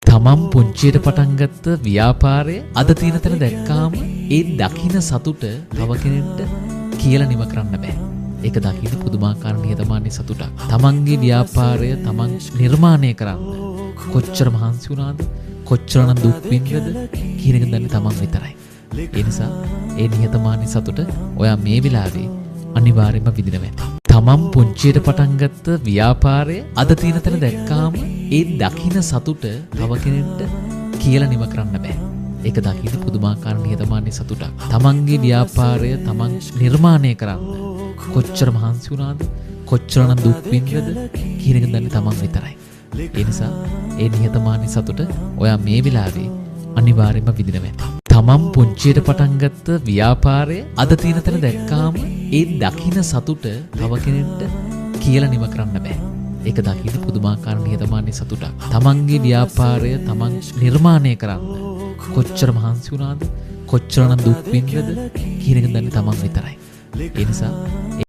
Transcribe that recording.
තමන් පුංචියට පටන් ගත්ත ව්‍යාපාරය අද තියෙන තැන දැක්කාම ඒ දකින්න සතුට තව කෙනෙක්ට කියලා නිම කරන්න බෑ. ඒක දකින්න පුදුමාකාර නිහතමානී සතුටක්. තමන්ගේ ව්‍යාපාරය තමන් නිර්මාණය කරන්න කොච්චර මහන්සි වුණාද, කොච්චරනම් දුක් විඳද කියන එක දන්නේ තමන් විතරයි. ඒ නිසා ඒ නිහතමානී සතුට ඔයා මේ වෙලාවේ අනිවාර්යයෙන්ම විඳිනවා. තමන් පුංචියට පටන් ගත්ත ව්‍යාපාරය අද තියෙන තැන දැක්කාම ඒ දකින්න සතුට තව කෙනෙක්ට කියලා නිම කරන්න බෑ. ඒක දකින්න පුදුමාකාර නිහතමානී සතුටක්. තමන්ගේ ව්‍යාපාරය තමන් නිර්මාණය කරන්න කොච්චර මහන්සි වුණාද, කොච්චරනම් දුක් විඳද කියන එක දන්නේ තමන් විතරයි. ඒ නිසා ඒ නිහතමානී සතුට ඔයා මේ වෙලාවේ අනිවාර්යයෙන්ම විඳිනවා. තමන් පුංචියට පටන් ගත්ත ව්‍යාපාරය අද තියෙන තැන දැක්කාම ඒ දකින්න සතුට තව කෙනෙක්ට කියලා නිම කරන්න බෑ. ඒක දකින්න පුදුමාකාර නිහතමානී සතුටක්. තමන්ගේ ව්‍යාපාරය තමන් නිර්මාණය කරන්න කොච්චර මහන්සි වුණාද, කොච්චරනම් දුක් විඳද කියන එක දන්නේ තමන් විතරයි. ඒ නිසා